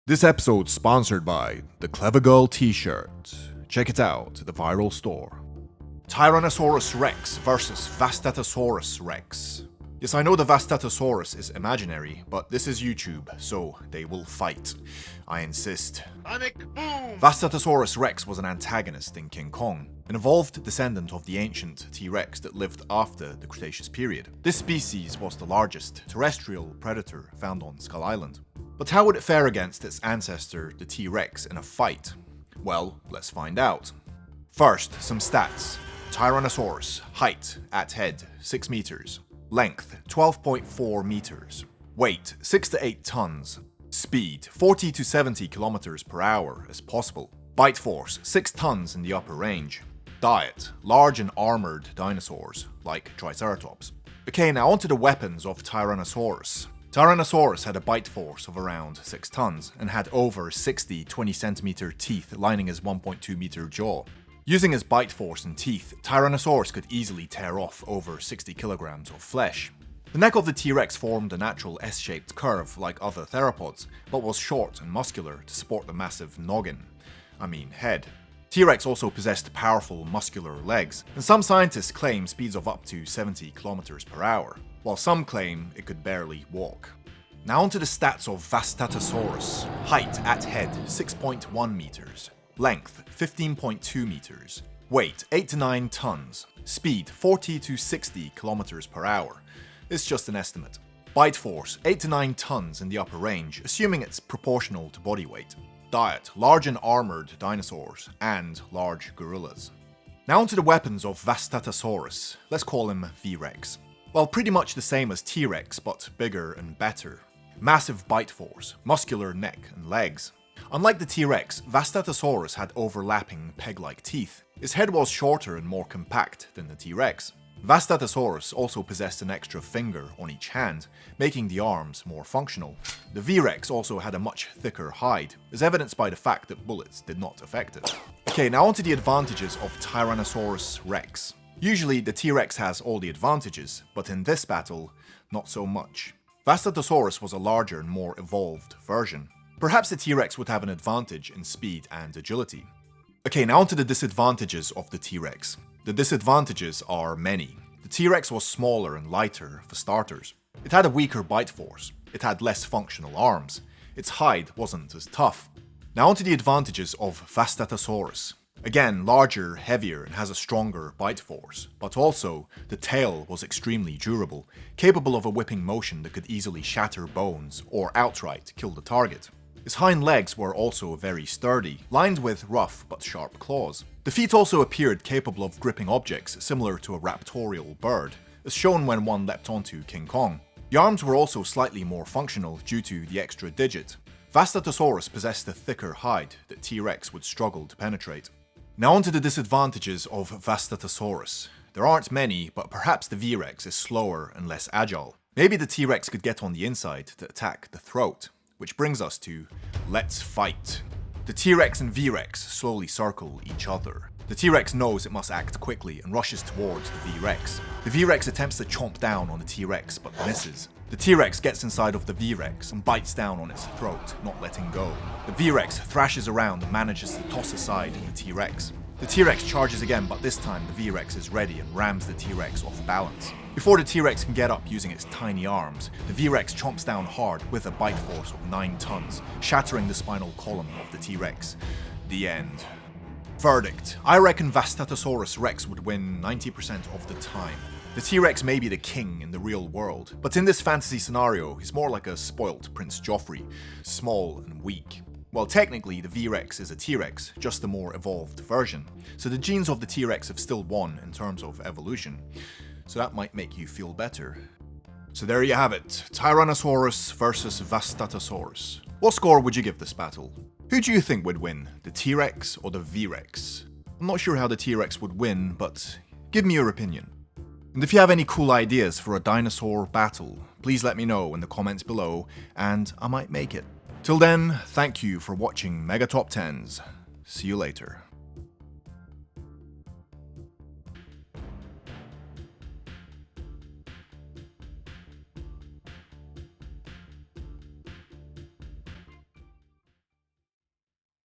This episode's sponsored by the Clever Girl t-shirt. Check it out at the viral store. Tyrannosaurus Rex versus Vastatosaurus Rex. Yes, I know the Vastatosaurus is imaginary, but this is YouTube, so they will fight. I insist. Panic boom! Vastatosaurus Rex was an antagonist in King Kong, an evolved descendant of the ancient T-Rex that lived after the Cretaceous period. This species was the largest terrestrial predator found on Skull Island. But how would it fare against its ancestor, the T-Rex, in a fight? Well, let's find out. First, some stats. Tyrannosaurus, height at head 6 meters, length 12.4 meters, weight 6 to 8 tons, speed 40 to 70 kilometers per hour as possible, bite force 6 tons in the upper range, diet large and armored dinosaurs like Triceratops. Okay, now onto the weapons of Tyrannosaurus. Tyrannosaurus had a bite force of around 6 tons and had over 60 20cm teeth lining his 1.2 meter jaw. Using his bite force and teeth, Tyrannosaurus could easily tear off over 60 kilograms of flesh. The neck of the T-Rex formed a natural S-shaped curve like other theropods, but was short and muscular to support the massive head. T-Rex also possessed powerful muscular legs, and some scientists claim speeds of up to 70 kilometers per hour, while some claim it could barely walk. Now onto the stats of Vastatosaurus. Height at head 6.1 meters. Length 15.2 meters, weight 8 to 9 tons, speed 40 to 60 kilometers per hour. It's just an estimate. Bite force 8 to 9 tons in the upper range, assuming it's proportional to body weight. Diet large and armored dinosaurs and large gorillas. Now onto the weapons of Vastatosaurus. Let's call him v.rex. Well, pretty much the same as T-Rex, but bigger and better. Massive bite force, muscular neck and legs. Unlike the T-Rex, Vastatosaurus had overlapping peg-like teeth. His head was shorter and more compact than the T-Rex. Vastatosaurus also possessed an extra finger on each hand, making the arms more functional. The V.rex also had a much thicker hide, as evidenced by the fact that bullets did not affect it. Okay, now onto the advantages of Tyrannosaurus Rex. Usually the T-Rex has all the advantages, but in this battle, not so much. Vastatosaurus was a larger and more evolved version. Perhaps the T-Rex would have an advantage in speed and agility. Okay, now onto the disadvantages of the T-Rex. The disadvantages are many. The T-Rex was smaller and lighter, for starters. It had a weaker bite force. It had less functional arms. Its hide wasn't as tough. Now onto the advantages of Vastatosaurus. Again, larger, heavier, and has a stronger bite force, but also, the tail was extremely durable, capable of a whipping motion that could easily shatter bones or outright kill the target. His hind legs were also very sturdy, lined with rough but sharp claws. The feet also appeared capable of gripping objects similar to a raptorial bird, as shown when one leapt onto King Kong. The arms were also slightly more functional due to the extra digit. Vastatosaurus possessed a thicker hide that T-Rex would struggle to penetrate. Now onto the disadvantages of Vastatosaurus. There aren't many, but perhaps the V.rex is slower and less agile. Maybe the T-Rex could get on the inside to attack the throat. Which brings us to, let's fight. The T-Rex and V.rex slowly circle each other. The T-Rex knows it must act quickly and rushes towards the V.rex. The V.rex attempts to chomp down on the T-Rex but misses. The T-Rex gets inside of the V.rex and bites down on its throat, not letting go. The V.rex thrashes around and manages to toss aside the T-Rex. The T-Rex charges again, but this time the V.rex is ready and rams the T-Rex off balance. Before the T-Rex can get up using its tiny arms, the V.rex chomps down hard with a bite force of 9 tons, shattering the spinal column of the T-Rex. The end. Verdict. I reckon Vastatosaurus Rex would win 90% of the time. The T-Rex may be the king in the real world, but in this fantasy scenario, he's more like a spoilt Prince Joffrey, small and weak. Well, technically, the V.rex is a T-Rex, just a more evolved version, so the genes of the T-Rex have still won in terms of evolution, so that might make you feel better. So there you have it, Tyrannosaurus versus Vastatosaurus. What score would you give this battle? Who do you think would win, the T-Rex or the V.rex? I'm not sure how the T-Rex would win, but give me your opinion. And if you have any cool ideas for a dinosaur battle, please let me know in the comments below, and I might make it. Till then, thank you for watching Mega Top 10s. See you later.